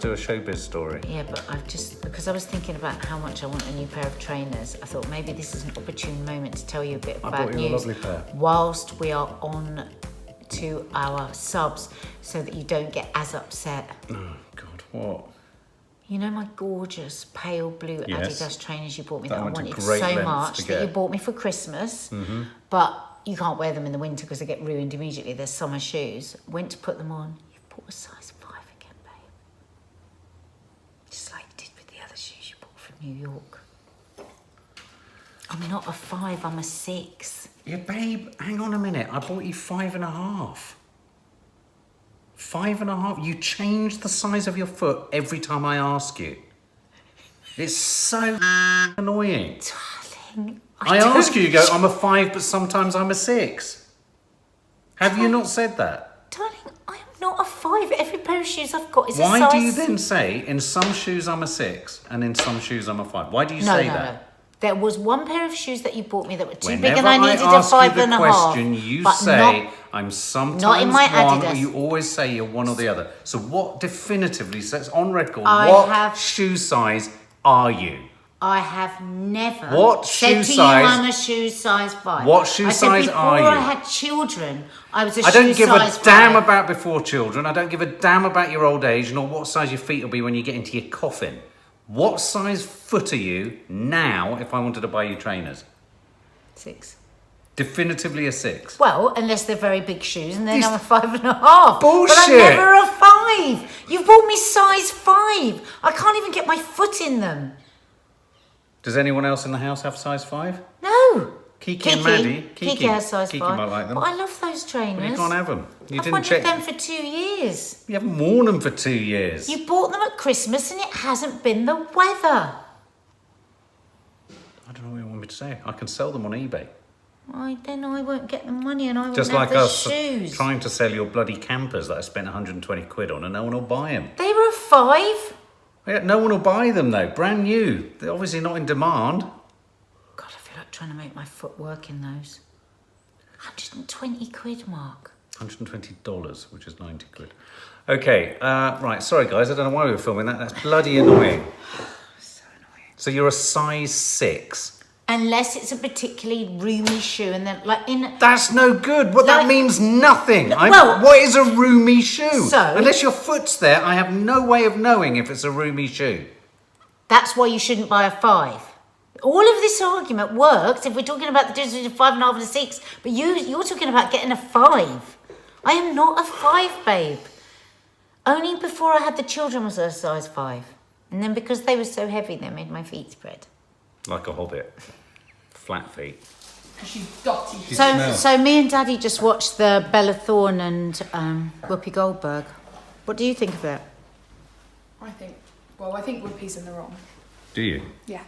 do a showbiz story. Yeah, but because I was thinking about how much I want a new pair of trainers, I thought maybe this is an opportune moment to tell you a bit about news. I bought you a lovely pair. Whilst we are on to our subs, so that you don't get as upset. Oh, God, what? You know my gorgeous pale blue Adidas trainers you bought me that I wanted great so much to that get. you bought me for Christmas, but you can't wear them in the winter because they get ruined immediately. They're summer shoes. Went to put them on. You've bought a size 5 again, babe. Just like you did with the other shoes you bought from New York. I'm not a 5, I'm a 6. Yeah, babe, hang on a minute. I bought you 5.5. 5.5? You change the size of your foot every time I ask you. It's so annoying. Darling, I ask you go, I'm a 5, but sometimes I'm a 6. Have you not said that? Darling, I am not a 5. Every pair of shoes I've got is a size... Why do you then say, in some shoes I'm a 6, and in some shoes I'm a 5? Why do you say that? No. There was one pair of shoes that you bought me that were too Whenever big and I needed a 5.5. you the question, you say, I'm sometimes not in my one, Adidas. or you always say you're one or the other. So what definitively says on record, shoe size are you? I have never shoe said to size? you I'm a shoe size 5. What shoe size are you? Before I had children, I was a shoe size 5. I don't give a damn about before children. I don't give a damn about your old age, nor what size your feet will be when you get into your coffin. What size foot are you now if I wanted to buy you trainers? 6. Definitively a 6. Well, unless they're very big shoes, and then I'm a 5.5. Bullshit. But I'm never a 5. You bought me size 5. I can't even get my foot in them. Does anyone else in the house have size 5? No. Kiki and Maddie. Kiki has size 5. Might like them. But I love those trainers. But you can't have them. I've wanted them for 2 years. You haven't worn them for 2 years. You bought them at Christmas and it hasn't been the weather. I don't know what you want me to say. I can sell them on eBay. Then I won't get the money and I won't Just have like the us shoes. trying to sell your bloody campers that I spent 120 quid on and no one will buy them. They were a 5. Yeah, no one will buy them though. Brand new. They're obviously not in demand. God, I feel like trying to make my foot work in those. 120 quid, Mark. $120, which is 90 quid. Okay, right. Sorry, guys. I don't know why we were filming that. That's bloody annoying. So annoying. So you're a size 6. Unless it's a particularly roomy shoe and then like in... That's no good. That means nothing. Well, what is a roomy shoe? So... Unless your foot's there, I have no way of knowing if it's a roomy shoe. That's why you shouldn't buy a 5. All of this argument works if we're talking about the difference between a 5.5 and a 6, but you're talking about getting a 5. I am not a 5, babe. Only before I had the children was I a size 5. And then because they were so heavy, they made my feet spread. Like a hobbit. Flat feet. She's dotty. So me and Daddy just watched the Bella Thorne and Whoopi Goldberg. What do you think of it? I think Whoopi's in the wrong. Do you? Yeah.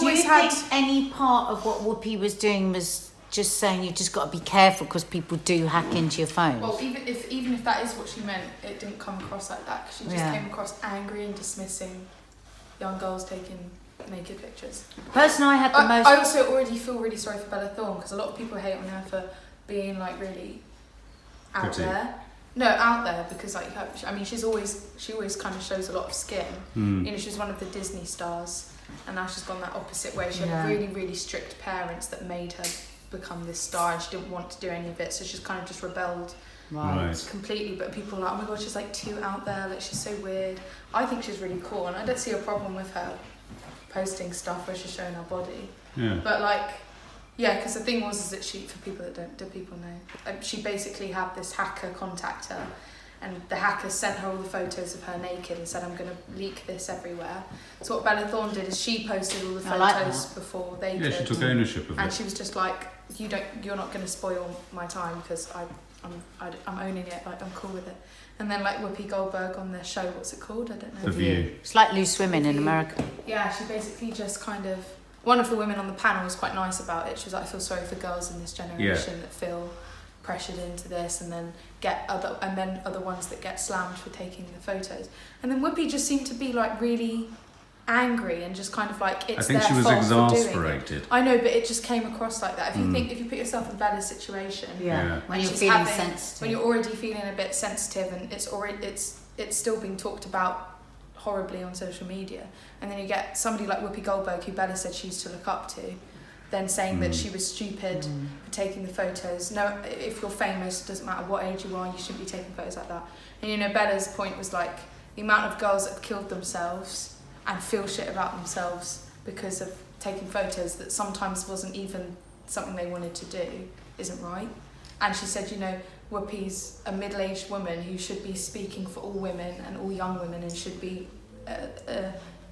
Do you think any part of what Whoopi was doing was just saying you just got to be careful because people do hack into your phone? Well, even if that is what she meant, it didn't come across like that. She just came across angry and dismissing young girls taking naked pictures. Personally, I had the most... I also already feel really sorry for Bella Thorne because a lot of people hate on her for being like really out there. No, out there because like she always kind of shows a lot of skin. You know, she's one of the Disney stars, and now she's gone that opposite way. She had really, really strict parents that made her become this star, and she didn't want to do any of it, so she's kind of just rebelled completely. But people are like, oh my god, she's like too out there, like she's so weird. I think she's really cool, and I don't see a problem with her posting stuff where she's showing her body. Yeah. But like, yeah, because the thing was is that she, for people that don't, do people know? She basically had this hacker contact her, and the hacker sent her all the photos of her naked and said, I'm going to leak this everywhere. So what Bella Thorne did is she posted all the photos before they could. Yeah, she took ownership of it. And she was just like, you're not going to spoil my time because I'm owning it, like I'm cool with it. And then like Whoopi Goldberg on their show, what's it called? I don't know. The View. It's like Loose Women in America. Yeah, she basically just kind of... One of the women on the panel was quite nice about it. She was like, I feel sorry for girls in this generation that feel pressured into this and then other ones that get slammed for taking the photos. And then Whoopi just seemed to be like really angry and just kind of like it's their fault. I think she was exasperated. I know, but it just came across like that. If you put yourself in Bella's situation, when you're feeling sensitive, when you're already feeling a bit sensitive, and it's it's still being talked about horribly on social media. And then you get somebody like Whoopi Goldberg, who Bella said she used to look up to, then saying that she was stupid for taking the photos. No, if you're famous, it doesn't matter what age you are, you shouldn't be taking photos like that. And you know, Bella's point was like the amount of girls that have killed themselves and feel shit about themselves because of taking photos that sometimes wasn't even something they wanted to do isn't right. And she said, you know, Whoopi's a middle-aged woman who should be speaking for all women and all young women and should be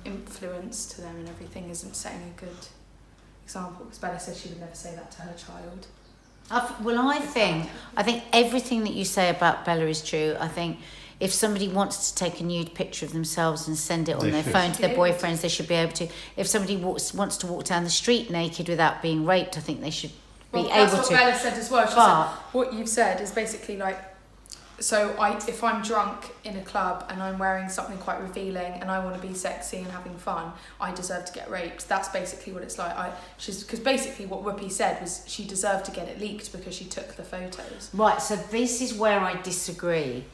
influence to them and everything, isn't setting a good example. Because Bella said she would never say that to her child. I think everything that you say about Bella is true. I think if somebody wants to take a nude picture of themselves and send it on their phone to their boyfriends, they should be able to. If somebody wants to walk down the street naked without being raped, I think they should be able to. That's what Bella said as well. She said, what you've said is basically like, so if I'm drunk in a club and I'm wearing something quite revealing and I want to be sexy and having fun, I deserve to get raped. That's basically what it's like. Because basically what Whoopi said was she deserved to get it leaked because she took the photos. Right, so this is where I disagree.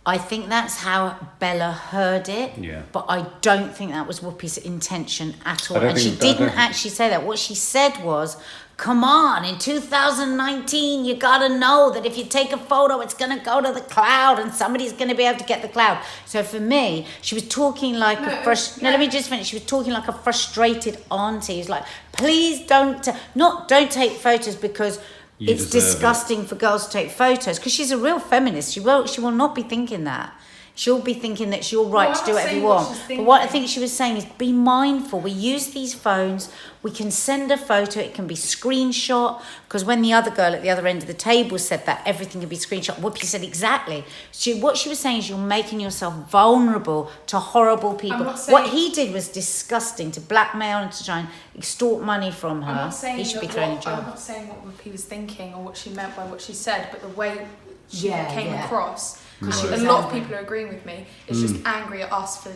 I think that's how Bella heard it, but I don't think that was Whoopi's intention at all. And she didn't actually say that. What she said was, come on, in 2019, you gotta know that if you take a photo, it's gonna go to the cloud and somebody's gonna be able to get the cloud. So for me, she was talking like let me just finish. She was talking like a frustrated auntie. Who's like, please don't take photos because it's disgusting for girls to take photos, because she's a real feminist. She will not be thinking that. She'll be thinking that it's your right to do whatever you want. But what I think she was saying is be mindful. We use these phones. We can send a photo. It can be screenshot. Because when the other girl at the other end of the table said that everything can be screenshot, Whoopi said exactly. What she was saying is you're making yourself vulnerable to horrible people. What he did was disgusting, to blackmail and to try and extort money from her. He should be thrown in jail. I'm not saying what Whoopi was thinking or what she meant by what she said, but the way she came across. Because a lot of people are agreeing with me. It's just angry at us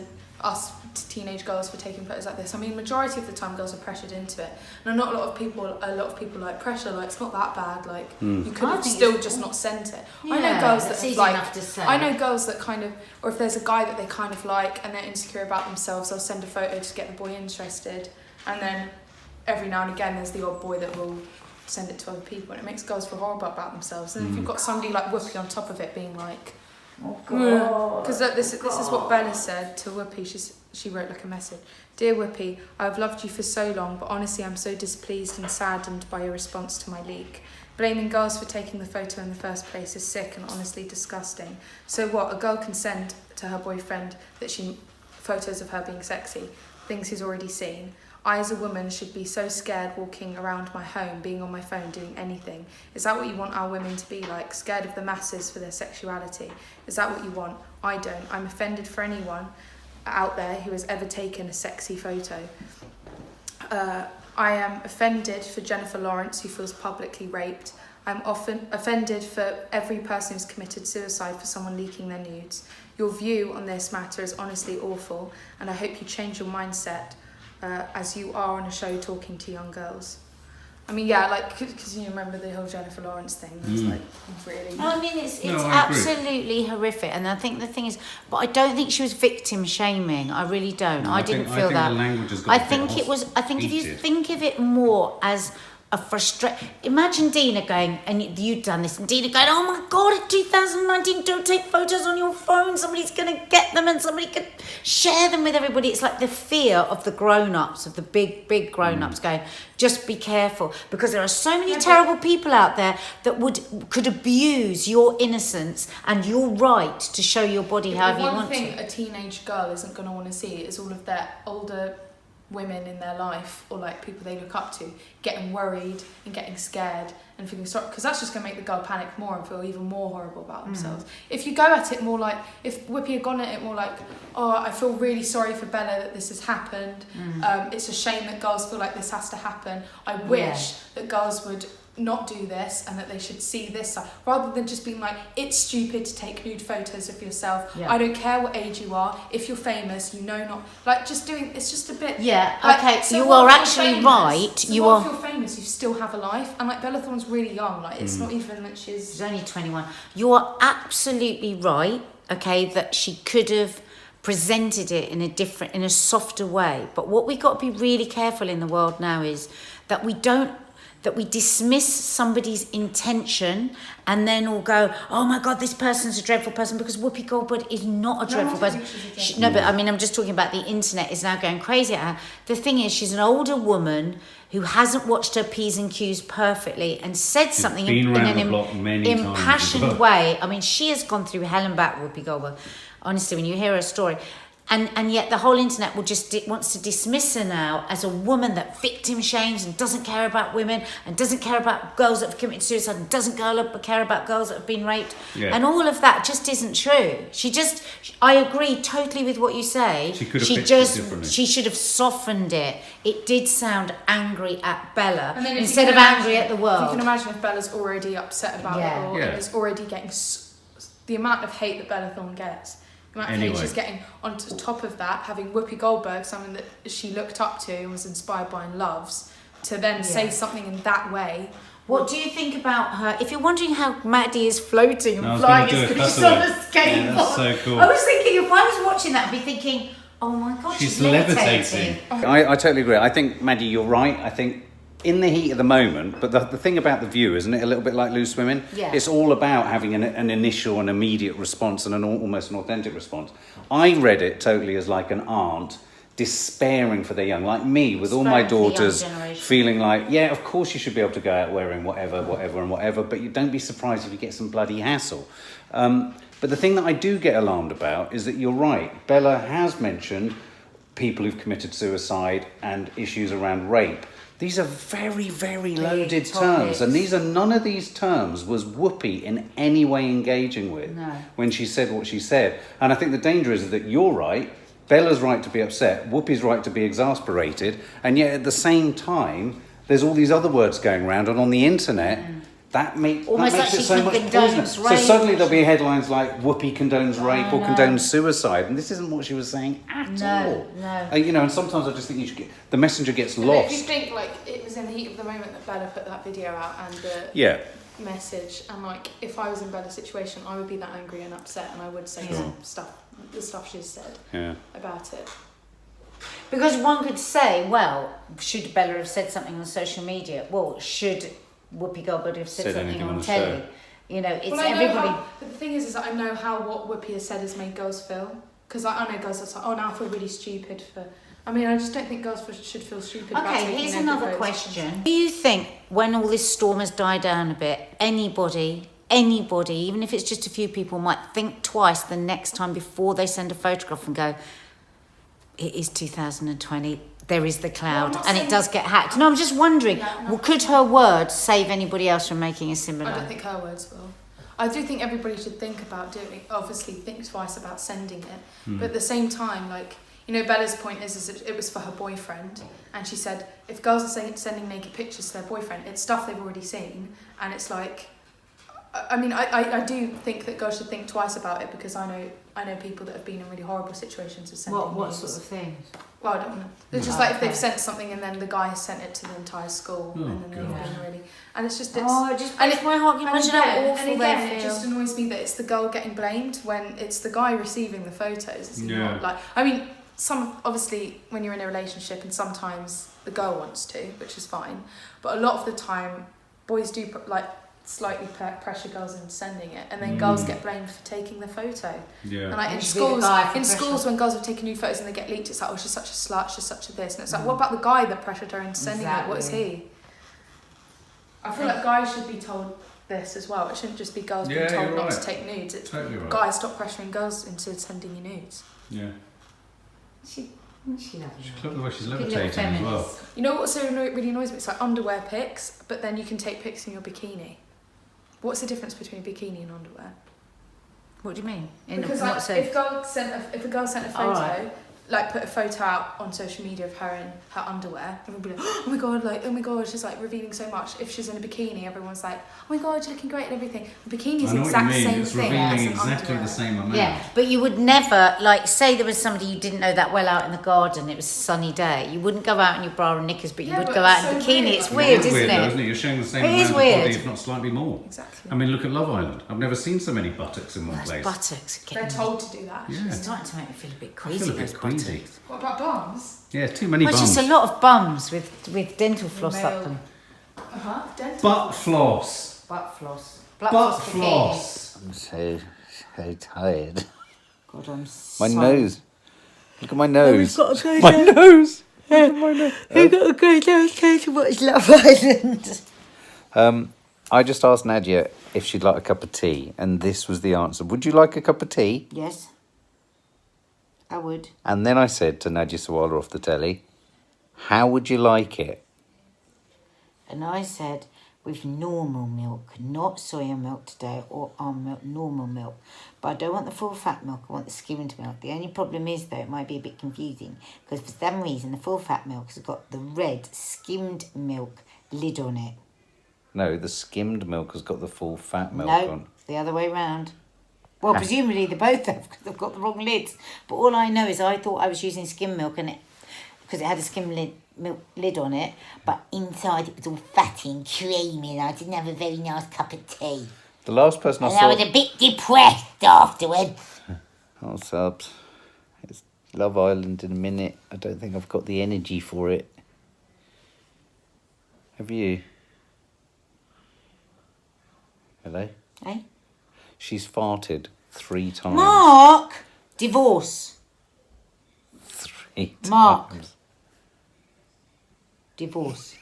teenage girls for taking photos like this. I mean, majority of the time girls are pressured into it. And a lot of people like pressure, like it's not that bad, like you could have still just not sent it. I know girls that I know girls that kind of, or if there's a guy that they kind of like and they're insecure about themselves, they'll send a photo to get the boy interested, and then every now and again there's the odd boy that will send it to other people, and it makes girls feel horrible about themselves. And if you've got somebody like Whoopi on top of it being like, because this is what Bella said to Whoopi. She wrote like a message. Dear Whoopi, I've loved you for so long, but honestly I'm so displeased and saddened by your response to my leak. Blaming girls for taking the photo in the first place is sick and honestly disgusting. So what, a girl can send to her boyfriend photos of her being sexy, things he's already seen. I as a woman should be so scared walking around my home, being on my phone, doing anything. Is that what you want our women to be like? Scared of the masses for their sexuality? Is that what you want? I don't. I'm offended for anyone out there who has ever taken a sexy photo. I am offended for Jennifer Lawrence, who feels publicly raped. I'm often offended for every person who's committed suicide for someone leaking their nudes. Your view on this matter is honestly awful, and I hope you change your mindset as you are on a show talking to young girls. I mean, yeah, like, because you remember the whole Jennifer Lawrence thing. It was like, really... I mean, it's absolutely horrific. And I think the thing is, but I don't think she was victim shaming. I really don't. No, I didn't feel that. The language has got I think if you think of it more as a frustration. Imagine Dina going, and you'd done this, and Dina going, oh my God, in 2019, don't take photos on your phone. Somebody's going to get them and somebody could share them with everybody. It's like the fear of the grown-ups, of the big grown-ups going, just be careful, because there are so many terrible people out there that could abuse your innocence and your right to show your body however you want to. One thing a teenage girl isn't going to want to see is all of their older women in their life, or like people they look up to, getting worried and getting scared and feeling sorry, because that's just going to make the girl panic more and feel even more horrible about themselves. If you go at it more like, if Whoopi had gone at it more like, oh, I feel really sorry for Bella that this has happened, it's a shame that girls feel like this has to happen, I wish that girls would not do this and that they should see this side, rather than just being like, it's stupid to take nude photos of yourself. I don't care what age you are, if you're famous, you know, not like just doing, it's just a bit okay, so you are actually right. So if you're famous, you still have a life, and like Bella Thorne's really young, like it's not even that she's only 21. You are absolutely right okay, that she could have presented it in a softer way. But what we got to be really careful in the world now is that we dismiss somebody's intention and then all go, oh my God, this person's a dreadful person, because Whoopi Goldberg is not a dreadful person. No, but I mean, I'm just talking about the internet is now going crazy at her. The thing is, she's an older woman who hasn't watched her P's and Q's perfectly and said something in an impassioned way. I mean, she has gone through hell and back, Whoopi Goldberg. Honestly, when you hear her story. And yet the whole internet wants to dismiss her now as a woman that victim shames and doesn't care about women and doesn't care about girls that have committed suicide and doesn't care about girls that have been raped. Yeah. And all of that just isn't true. I agree totally with what you say. She should have softened it. It did sound angry at Bella instead of angry at the world. You can imagine if Bella's already upset about it all and is already getting the amount of hate that Bella Thorne gets. She's getting on top of that, having Whoopi Goldberg, someone that she looked up to and was inspired by and loves, to then say something in that way. What do you think about her? If you're wondering how Maddie is floating and flying, it's because she's on a skateboard. Yeah, that's so cool. I was thinking, if I was watching that, I'd be thinking, oh my God, she's levitating. I totally agree. I think, Maddie, you're right. I think in the heat of the moment, but the thing about the view, isn't it a little bit like Loose Women? Yeah. It's all about having an initial and immediate response and almost an authentic response. I read it totally as like an aunt despairing for their young, like me, with all my daughters feeling like, yeah, of course you should be able to go out wearing whatever, but you don't be surprised if you get some bloody hassle. But the thing that I do get alarmed about is that you're right. Bella has mentioned people who've committed suicide and issues around rape. These are very, very loaded terms, and none of these terms was Whoopi in any way engaging with when she said what she said. And I think the danger is that you're right, Bella's right to be upset, Whoopi's right to be exasperated, and yet at the same time, there's all these other words going around, and on the internet, that makes it so much poisonous. So suddenly there'll be headlines like Whoopi condones rape or condones suicide, and this isn't what she was saying at all. No. And sometimes I just think the messenger gets lost. If you think like it was in the heat of the moment that Bella put that video out and the message, and like if I was in Bella's situation, I would be that angry and upset, and I would say the stuff she's said about it. Because one could say, well, should Bella have said something on social media? Well, should Whoopi Goldberg have said something on telly? It's everybody. But the thing is that I know how what Whoopi has said has made girls feel. Because I know girls are like, oh, now I feel really stupid for. I mean, I just don't think girls should feel stupid. Okay, here's another question. Do you think when all this storm has died down a bit, anybody, even if it's just a few people, might think twice the next time before they send a photograph and go, it is 2020. There is the cloud, and it does get hacked. No, I'm just wondering, could her words save anybody else from making a similar? I don't think her words will. I do think everybody should think about obviously think twice about sending it. But at the same time, Bella's point is that it was for her boyfriend, and she said, if girls are sending naked pictures to their boyfriend, it's stuff they've already seen, and it's like, I mean, I do think that girls should think twice about it, because I know people that have been in really horrible situations of sending what sort of things? Well, I don't know. It's just like if they've sent something and then the guy has sent it to the entire school, and then they've been really, and it's just it just breaks my heart. Can you imagine how awful they feel? It just annoys me that it's the girl getting blamed when it's the guy receiving the photos. It's not like, I mean, obviously when you're in a relationship, and sometimes the girl wants to, which is fine, but a lot of the time boys do slightly pressure girls into sending it, and then girls get blamed for taking the photo. And like in schools when girls have taken nude photos and they get leaked, it's like, oh, she's such a slut, she's such a this, and it's like, what about the guy that pressured her into sending it? What is he? I feel like guys should be told this as well. It shouldn't just be girls being told not to take nudes. It's totally right. Guys, stop pressuring girls into sending you nudes. Yeah. She's the way she's levitating as well. You know what also really annoys me? It's like underwear pics, but then you can take pics in your bikini. What's the difference between a bikini and underwear? What do you mean? Because if a girl sent a photo, like put a photo out on social media of her in her underwear, everyone would be like, oh my god, like, oh my god, she's like revealing so much. If she's in a bikini, everyone's like, oh my god, you're looking great and everything. The bikini is the exact same it's thing revealing as an exactly underwear. the same amount. Yeah, but you would never, like, say there was somebody you didn't know that well out in the garden, it was a sunny day. You wouldn't go out in your bra and knickers, but you would but go out in a it's bikini. so weird. It's weird, It is isn't weird, though, it? isn't it? You're showing the same It is amount of weird. body, if not slightly more. Exactly. I mean, look at Love Island. I've never seen so many buttocks in one Those place. buttocks are They're getting... told to do that. Yeah. It's starting to make me feel a bit I queasy, feel a bit those queasy. buttocks. What about bums? Yeah, too many Well, it's bums. just a lot of bums with dental floss Male. up them. Dental. Butt floss. Butt floss. Butt bikini. floss. I'm so tired. God, I'm My so... nose. Look at my nose. Got to go My down. nose. We've got to go downstairs to watch Love Island. I just asked Nadia if she'd like a cup of tea, and this was the answer. Would you like a cup of tea? Yes, I would. And then I said to Nadia Sawalha off the telly, how would you like it? And I said, with normal milk, not soya milk today or almond milk, normal milk. But I don't want the full fat milk, I want the skimmed milk. The only problem is, though, it might be a bit confusing, because for some reason the full fat milk has got the red skimmed milk lid on it. No, the skimmed milk has got the full fat milk No, on. the other way round. Well, presumably they both have, because they've got the wrong lids. But all I know is I thought I was using skim milk, and because it had a skim milk lid on it, but inside it was all fatty and creamy, and I didn't have a very nice cup of tea. The last person I And saw... I was a bit depressed afterwards. Oh, subs. It's Love Island in a minute. I don't think I've got the energy for it. Have you? Hello? Eh? She's farted 3 times. Mark! Divorce. 3 times. Mark. Divorce.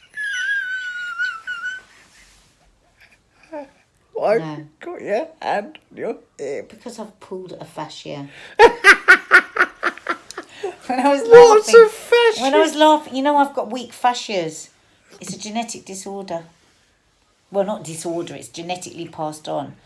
Why No. got your hand on your hip? Because I've pulled a fascia. When I was What's laughing, a fascia? When I was laughing, you know I've got weak fascias. It's a genetic disorder. Well, not disorder, it's genetically passed on.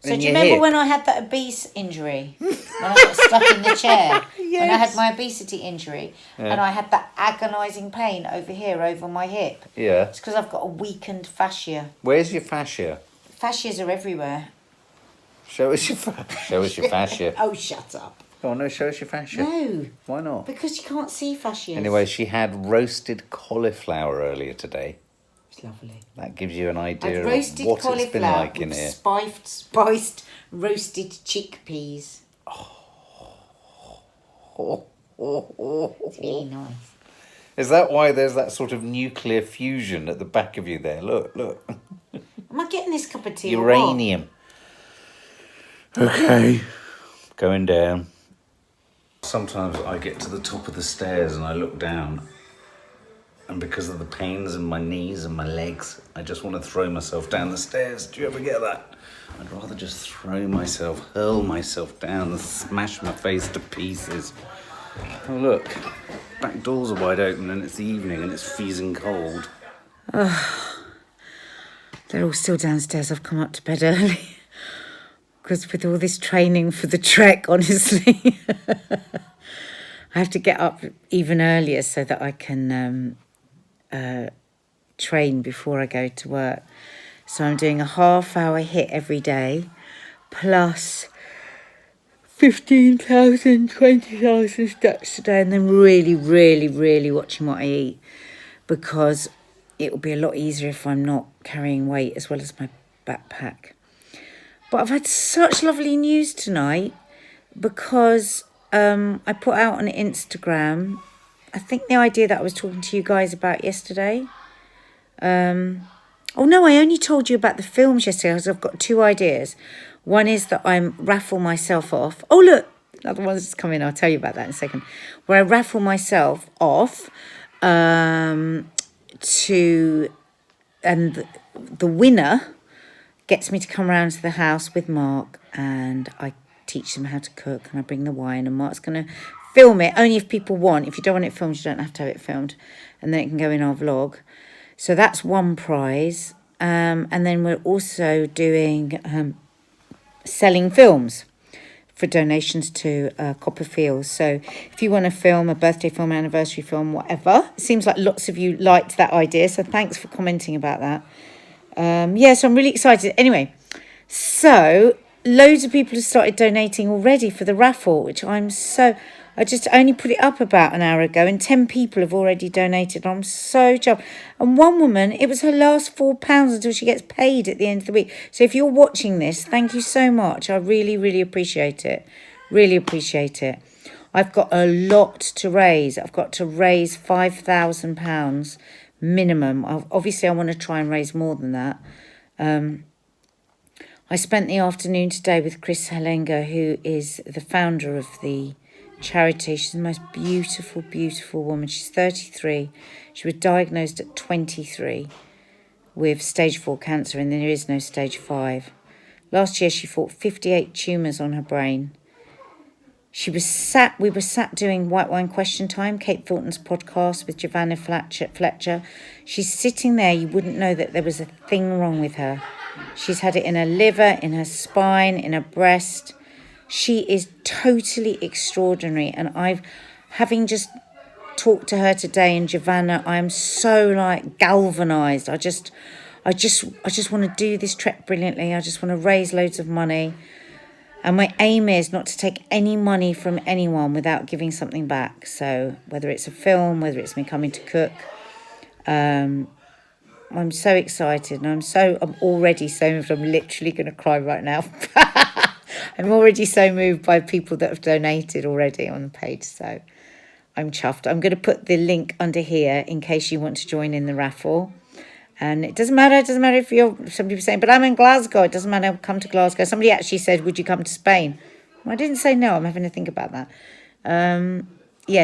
So In do you your remember hip? when I had that obese injury? When I got stuck in the chair? When I had Yes. my obesity injury Yeah. and I had that agonising pain over here, over my hip. Yeah. It's because I've got a weakened fascia. Where's your fascia? Fascias are everywhere. Show us your show us your fascia. Oh, shut up. Oh no, show us your fascia. No, Why not? because you can't see fascias. Anyway, she had roasted cauliflower earlier today. It's lovely. That gives you an idea I've of roasted what it's been cauliflower like in with here. spiced roasted chickpeas. It's really nice. Is that why there's that sort of nuclear fusion at the back of you there? Look, look. Am I getting this cup of tea or what? Uranium. Okay. Going down. Sometimes I get to the top of the stairs and I look down, and because of the pains in my knees and my legs, I just want to throw myself down the stairs. Do you ever get that? I'd rather just throw myself, hurl myself down and smash my face to pieces. Oh look, back doors are wide open and it's the evening and it's freezing cold. They're all still downstairs. I've come up to bed early. Because with all this training for the trek, honestly, I have to get up even earlier so that I can train before I go to work. So I'm doing a half-hour hit every day, plus 15,000, 20,000 steps a day, and then really, really, really watching what I eat, because it will be a lot easier if I'm not carrying weight as well as my backpack. But I've had such lovely news tonight, because I put out on Instagram, I think the idea that I was talking to you guys about yesterday. Oh no, I only told you about the films yesterday because I've got 2 ideas. One is that I'm raffle myself off. Oh look, another one's just coming. I'll tell you about that in a second. Where I raffle myself off and the winner gets me to come round to the house with Mark, and I teach them how to cook, and I bring the wine, and Mark's going to film it, only if people want. If you don't want it filmed, you don't have to have it filmed, and then it can go in our vlog. So that's one prize. And then we're also doing selling films for donations to Copperfield. So if you want a film, a birthday film, anniversary film, whatever, it seems like lots of you liked that idea. So thanks for commenting about that. So I'm really excited. Anyway, so loads of people have started donating already for the raffle, which I just only put it up about an hour ago and 10 people have already donated. I'm so chuffed. And one woman, it was her last £4 until she gets paid at the end of the week. So if you're watching this, thank you so much. I really, really appreciate it. Really appreciate it. I've got a lot to raise. I've got to raise £5,000 minimum. Obviously, I want to try and raise more than that. I spent the afternoon today with Chris Helenga, who is the founder of the charity. She's the most beautiful, beautiful woman. She's 33. She was diagnosed at 23 with stage 4 cancer, and there is no stage 5. Last year, she fought 58 tumours on her brain. We were sat doing White Wine Question Time, Kate Thornton's podcast with Giovanna Fletcher. She's sitting there. You wouldn't know that there was a thing wrong with her. She's had it in her liver, in her spine, in her breast. She is totally extraordinary, and having just talked to her today, and Giovanna, I am so galvanised. I just want to do this trek brilliantly. I just want to raise loads of money, and my aim is not to take any money from anyone without giving something back. So whether it's a film, whether it's me coming to cook, I'm so excited, and I'm already so moved. I'm literally going to cry right now. I'm already so moved by people that have donated already on the page, so I'm chuffed. I'm going to put the link under here in case you want to join in the raffle. And it doesn't matter if some people saying, but I'm in Glasgow. It doesn't matter, come to Glasgow. Somebody actually said, would you come to Spain? Well, I didn't say no. I'm having to think about that.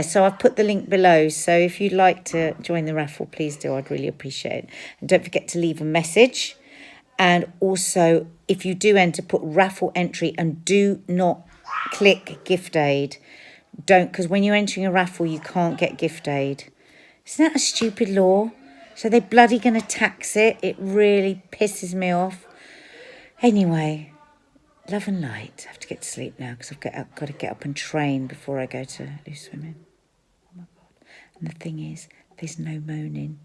So I've put the link below. So if you'd like to join the raffle, please do. I'd really appreciate it. And don't forget to leave a message. And also, if you do enter, put raffle entry and do not click gift aid. Don't, because when you're entering a raffle, you can't get gift aid. Isn't that a stupid law? So they're bloody going to tax it. It really pisses me off. Anyway, love and light. I have to get to sleep now because I've got to get up and train before I go to loose swimming. Oh my God. And the thing is, there's no moaning.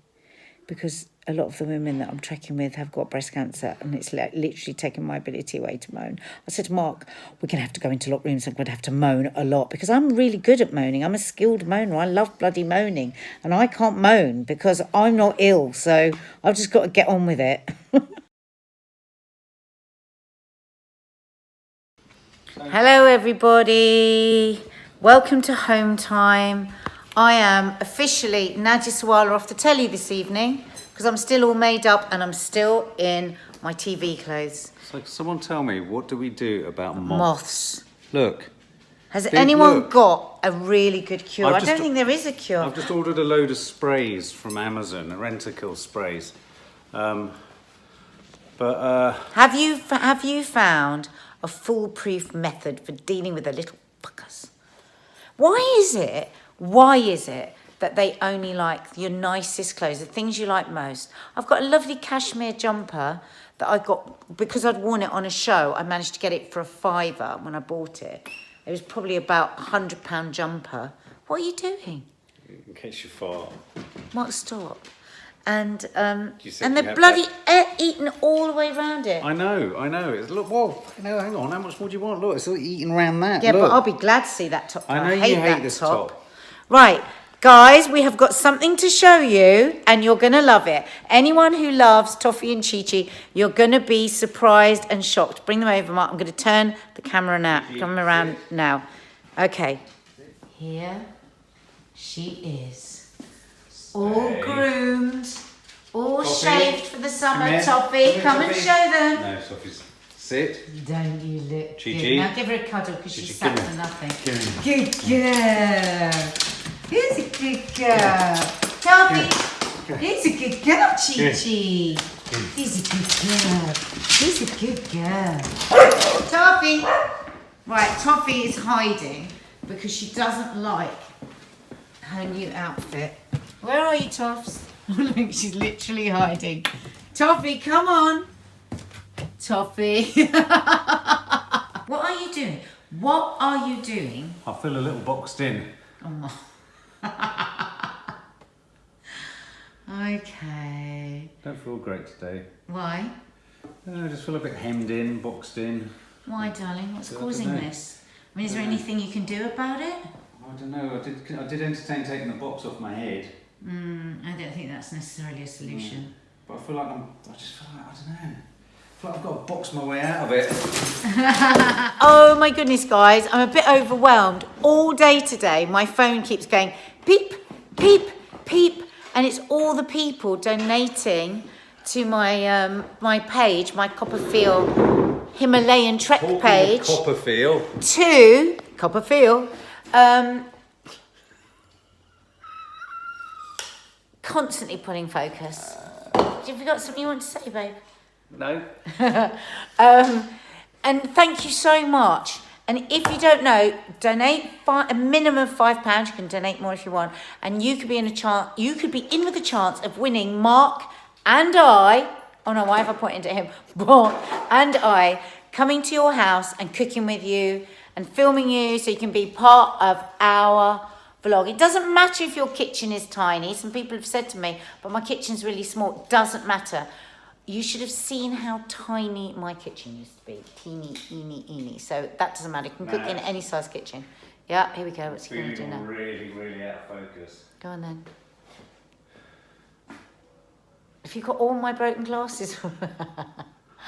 Because a lot of the women that I'm trekking with have got breast cancer, and it's literally taken my ability away to moan. I said to Mark, we're going to have to go into locked rooms. I'm going to have to moan a lot because I'm really good at moaning. I'm a skilled moaner. I love bloody moaning, and I can't moan because I'm not ill. So I've just got to get on with it. Hello, everybody. Welcome to Home Time. I am officially Nadia Sawalha off the telly this evening because I'm still all made up and I'm still in my TV clothes. So someone tell me, what do we do about Moths. Look. Has anyone got a really good cure? I don't think there is a cure. I've just ordered a load of sprays from Amazon, Rentakill sprays. Have you found a foolproof method for dealing with the little fuckers? Why is it that they only like your nicest clothes, the things you like most? I've got a lovely cashmere jumper that I got because I'd worn it on a show. I managed to get it for a £5 when I bought it. It was probably about £100 jumper. What are you doing? In case you fart. Mark, stop. And they're bloody eating all the way around it. I know. Look, whoa, hang on. How much more do you want? Look, it's all eating around that. Yeah, look. but I'll be glad to see that top. I know you hate this top. Right, guys, we have got something to show you, and you're going to love it. Anyone who loves Toffee and Chi-Chi, you're going to be surprised and shocked. Bring them over, Mark. I'm going to turn the camera around now. Okay. Here she is. All groomed, all shaved for the summer. Toffee, come and show them. No, Sophie's. Sit. Don't you look Chi-Chi. good. Now give her a cuddle because she's sat for nothing. Good girl. Who's a good girl? Toffee. Who's a good girl, Chi-Chi? Who's a good girl? Who's a good girl? Toffee. Right, Toffee is hiding because she doesn't like her new outfit. Where are you, Toffs? Look, she's literally hiding. Toffee, come on. Toffee. What are you doing? What are you doing? I feel a little boxed in. Oh. Okay. Don't feel great today. Why? I just feel a bit hemmed in, boxed in. Why, darling? What's I don't causing know. this? I mean, is there anything you can do about it? I don't know. I did entertain taking the box off my head. I don't think that's necessarily a solution. But I feel like I just feel like, I don't know. I feel like I've got to box my way out of it. Oh my goodness, guys, I'm a bit overwhelmed. All day today, my phone keeps going beep, beep, beep, and it's all the people donating to my my page, my Copperfield Himalayan Trek page. Copperfield. To Copperfield. Constantly pulling focus. Have you got something you want to say, babe? No. And thank you so much. And if you don't know, donate a minimum of £5. You can donate more if you want, and you could be in a chance. You could be in with a chance of winning Mark and I. Oh no, why have I pointed at him? Mark and I coming to your house and cooking with you and filming you, so you can be part of our vlog. It doesn't matter if your kitchen is tiny. Some people have said to me, but my kitchen's really small. It doesn't matter. You should have seen how tiny my kitchen used to be. Teeny, eeny. So that doesn't matter. You can cook in any size kitchen. Yeah, here we go. What's he going to do now? Really, really out of focus. Go on then. Have you got all my broken glasses? So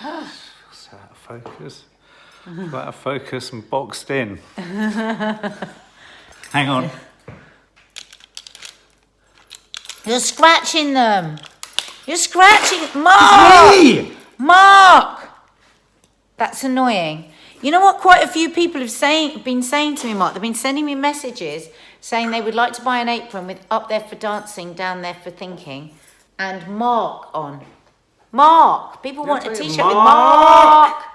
out of focus. Out of focus and boxed in. Hang on. You're scratching them. You're scratching. Mark! Mark! That's annoying. You know what quite a few people have been saying to me, Mark? They've been sending me messages saying they would like to buy an apron with up there for dancing, down there for thinking, and Mark on. Mark! People want a t-shirt with Mark!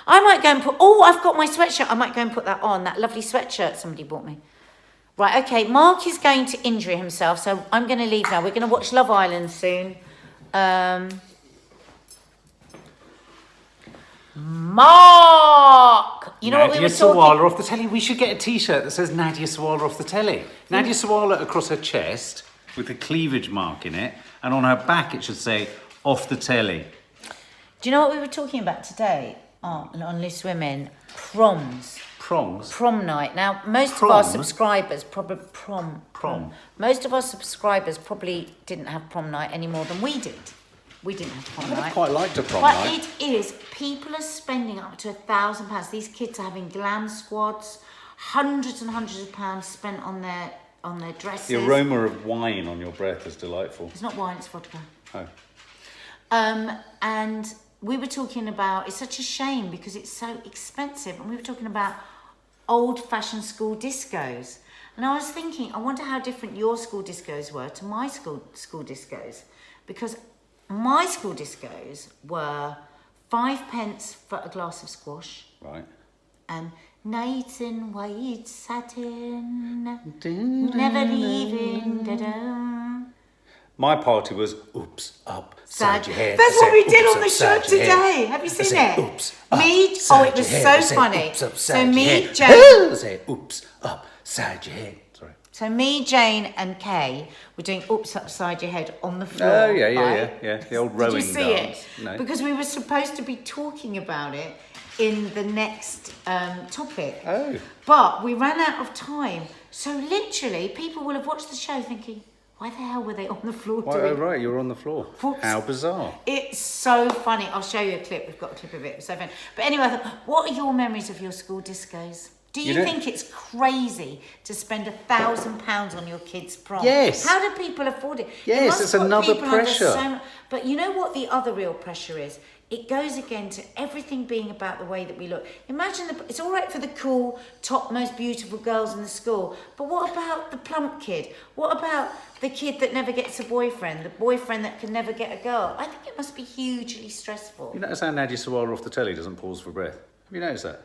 I might go and put... Oh, I've got my sweatshirt. I might go and put that on. That lovely sweatshirt somebody bought me. Right, okay, Mark is going to injure himself, so I'm going to leave now. We're going to watch Love Island soon. Mark! You know what we were talking... Sawalha off the telly. We should get a t-shirt that says Nadia Sawalha off the telly. Nadia Sawalha across her chest with a cleavage mark in it, and on her back it should say off the telly. Do you know what we were talking about today on Loose Women? Proms. Proms? Prom night. Now, most of our subscribers probably... Prom. Most of our subscribers probably didn't have prom night any more than we did. We didn't have prom night. I quite liked a prom but night. It is. People are spending up to £1,000. These kids are having glam squads. Hundreds and hundreds of pounds spent on their dresses. The aroma of wine on your breath is delightful. It's not wine, it's vodka. Oh. And we were talking about, it's such a shame because it's so expensive. And we were talking about old-fashioned school discos. And I was thinking, I wonder how different your school discos were to my school discos. Because my school discos were 5 pence for a glass of squash. Right. And nights in white satin, never leaving, da-da. My party was oops, upside your head. That's what we did oops, on the show upside your today. head. Have you seen I it? say, oops, Me, upside it was your so head. I say, funny. oops, upside So your me, head. Jane. I say, oops, upside your head. Sorry. So me, Jane, and Kay were doing oops upside your head on the floor. Oh yeah. The old rowing Did you see dance. it? No. Because we were supposed to be talking about it in the next topic. Oh. But we ran out of time. So literally, people will have watched the show thinking, why the hell were they on the floor Oh, doing... right, you were on the floor. Whoops. How bizarre. It's so funny. I'll show you a clip. We've got a clip of it. It's so funny. But anyway, I thought, what are your memories of your school discos? Do you think it's crazy to spend £1,000 on your kids' prom? Yes. How do people afford it? Yes, it's another pressure. But you know what the other real pressure is? It goes again to everything being about the way that we look. Imagine it's all right for the cool, top, most beautiful girls in the school, but what about the plump kid? What about the kid that never gets a boyfriend, the boyfriend that can never get a girl? I think it must be hugely stressful. You notice how Nadia Sawalha off the telly doesn't pause for breath? Have you noticed that?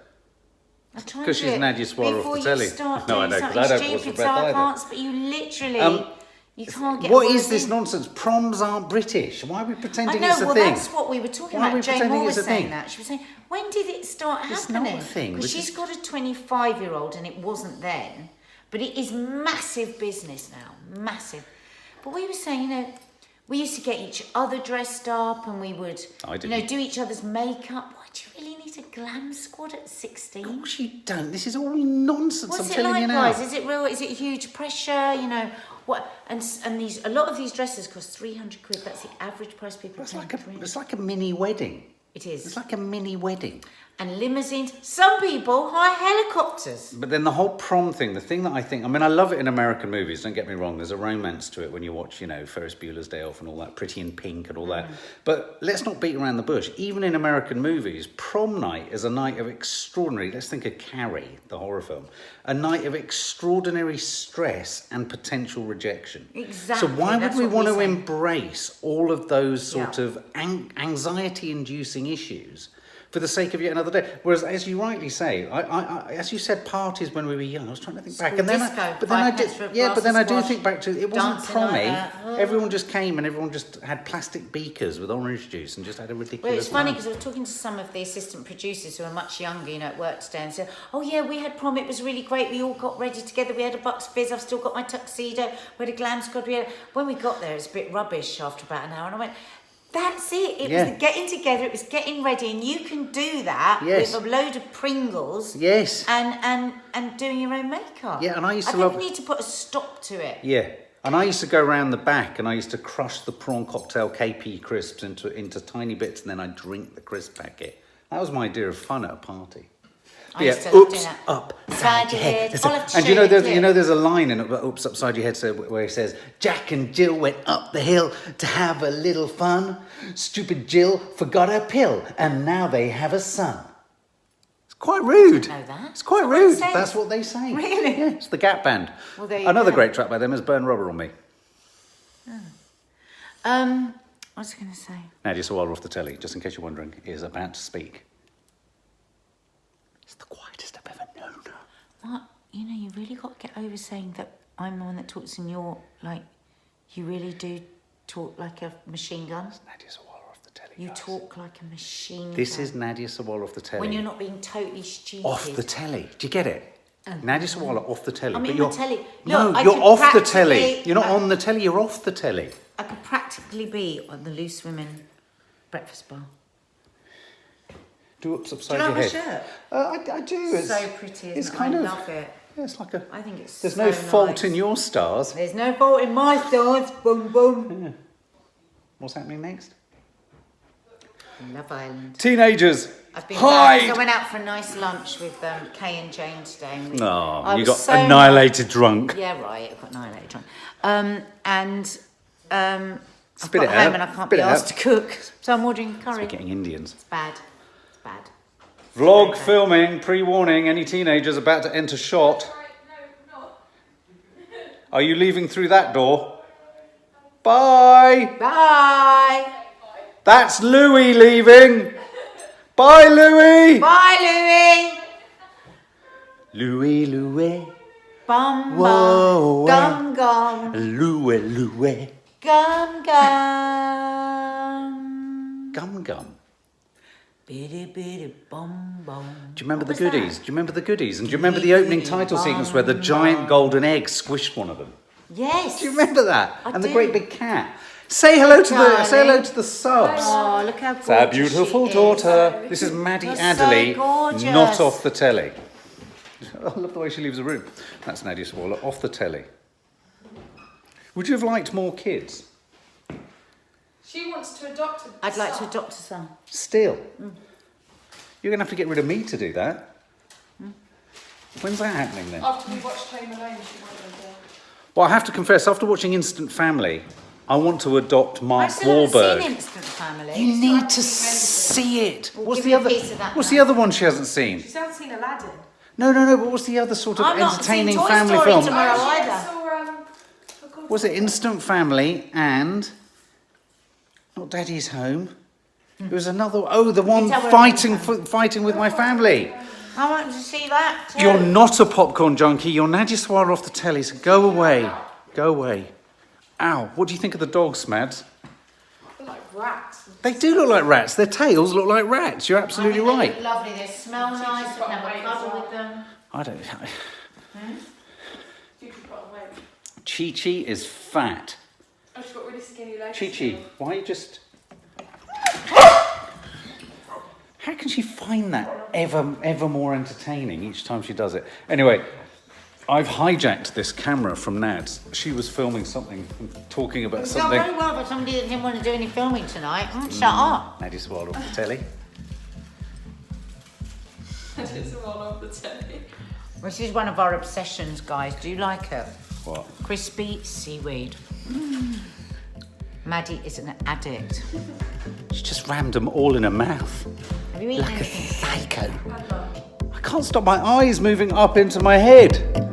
Because she's Nadia Sawalha off the telly. Start No, I doing know, because something I don't pause for stupid, breath so I either. can't. But you literally, You can't get. What away is with this it. nonsense? Proms aren't British. Why are we I pretending know. it's a Well, thing? that's what we were talking Why are we about. Jane pretending Moore it's was a saying thing? that. She was saying, when did it start It's happening? not a thing. Because We're she's just- got a 25-year-old, and it wasn't then. But it is massive business now, massive. But we were saying, you know, we used to get each other dressed up, and we would, I you know, didn't. do each other's makeup. Why do you really need a glam squad at 16? Of course you don't. This is all nonsense. What's I'm it telling like, you now. guys? Is it real? Is it huge pressure? You know what? And these, a lot of these dresses cost 300 quid. That's the average price people It's pay. it's like a mini wedding. It is. It's like a mini wedding. And limousines. Some people hire helicopters. But then the whole prom thing, the thing that I think, I mean, I love it in American movies, don't get me wrong, there's a romance to it when you watch, you know, Ferris Bueller's Day Off and all that, Pretty in Pink and all that. But let's not beat around the bush. Even in American movies, prom night is a night of extraordinary, let's think of Carrie, the horror film, a night of extraordinary stress and potential rejection. Exactly, So why would that's we what want we to say. embrace all of those sort Yeah. of anxiety-inducing issues for the sake of yet another day? Whereas, as you rightly say, as you said, parties when we were young. I was trying to think back, School and then, disco, but then I 5 did, pence for a yeah. glass But then of I do squash, think back to it wasn't dancing like prommy. that. Oh. Everyone just came and everyone just had plastic beakers with orange juice and just had a ridiculous. Well, it's funny time. because I was talking to some of the assistant producers who are much younger, you know, at work today, and said, "Oh yeah, we had prom. It was really great. We all got ready together. We had a Bucks Fizz. I've still got my tuxedo. We had a glam squad. When we got there, it was a bit rubbish after about an hour." And I went, "That's it. It was Yeah. the getting together. It was getting ready, and you can do that Yes. with a load of Pringles." Yes. And doing your own makeup. Yeah, and I used to think love- we need to put a stop to it. Yeah. And I used to go around the back and I used to crush the prawn cocktail KP crisps into tiny bits and then I'd drink the crisp packet. That was my idea of fun at a party. I used to love doing oops, that. upside your head. I'll have to And show you know, you a there's, clip. you know, there's a line in it, oops, upside your head, so where it says, Jack and Jill went up the hill to have a little fun. Stupid Jill forgot her pill and now they have a son. It's quite rude. know that. It's quite That's what it rude. says. That's what they say. Really? Yeah, it's the Gap Band. Well, there you Another go. great track by them is Burn Rubber on Me. What was I going to say? Nadia Sawalha off the telly, just in case you're wondering, is about to speak. It's the quietest I've ever known her. What? You know, you really got to get over saying that I'm the one that talks and you're like, you really do talk like a machine gun. Nadia Sawalha off the telly. You guys. talk like a machine This gun. is Nadia Sawalha off the telly. When you're not being totally stupid. Off the telly. Do you get it? Nadia Sawalha off the telly. I'm but in you're, the telly. No, Look, I you're could off the telly. practically- You're not on the telly, you're off the telly. I could practically be on the Loose Women breakfast bar. Do ups upside Do you your like head. my shirt? I do. It's So pretty, isn't it's it? kind I of, love it. Yeah, it's like a. I think it's There's so no fault nice. in your stars. There's no fault in my stars. Boom, boom. What's happening next? Love Island. Teenagers. I've been Hide! I went out for a nice lunch with Kay and Jane today. And Oh, I you was got so annihilated drunk. Yeah, right. I got annihilated drunk. I've Spit got it home out. and I can't Spit be it asked out. to cook, so I'm ordering curry. We're getting Indians. It's bad. It's bad. Vlog filming, pre-warning, any teenagers about to enter shot. Are you leaving through that door? Bye! Bye. That's Louis leaving! Bye, Louis! Bye, Louis. Louis, Louis. Bum Whoa, bum. Gum gum. Louis, Louis. Gum gum. Gum Gum. Bitty bitty bum bum. Do you remember What the was goodies? that? Do you remember the goodies? And do you remember the opening title sequence where the giant golden egg squished one of them? Yes. Do you remember that? I And the do. great big cat. Say hello to the Darling. subs. Oh, look how gorgeous It's our beautiful she is. daughter. This is Maddie You're so Adderley, gorgeous. not off the telly. I love the way she leaves the room. That's Nadia Sawalha, off the telly. Would you have liked more kids? She wants to adopt a I'd like to son. adopt a son. Still? You're going to have to get rid of me to do that. When's that happening then? After we watched Home Alone, she wanted a Well, I have to confess, after watching Instant Family, I want to adopt I Mark still haven't Wahlberg. seen Instant Family. You need to see it. We'll What's give the you a other? piece of that What's now. the other one she hasn't seen? She hasn't seen Aladdin. No. But what's the other sort of I'm not entertaining seeing Toy family Story film? tomorrow. Oh, she either. saw, oh God, Was it Instant Family and not Daddy's Home? It was another. Oh, the one tell where fighting with my family. I want to see that too. You're not a popcorn junkie. You're Nadia Sawalha off the telly. So go away. Go away. Ow, what do you think of the dogs, Mads? They're like rats. They do look like rats. Their tails look like rats. You're absolutely I think right. They look lovely. They smell nice. We got can have a weight as cuddle well. with them. I don't... Future's got a weight. Chi-Chi is fat. Oh, she's got really skinny legs. Chi-Chi, why you just... How can she find that ever more entertaining each time she does it? Anyway, I've hijacked this camera from Nads. She was filming something, talking about It's not something. very well for somebody that didn't want to do any filming tonight. Shut up. Maddie swallowed off the telly. It's all off the telly. This is one of our obsessions, guys. Do you like it? What? Crispy seaweed. Maddie is an addict. She just rammed them all in her mouth. Have you eaten Like a anything? psycho. I can't stop my eyes moving up into my head.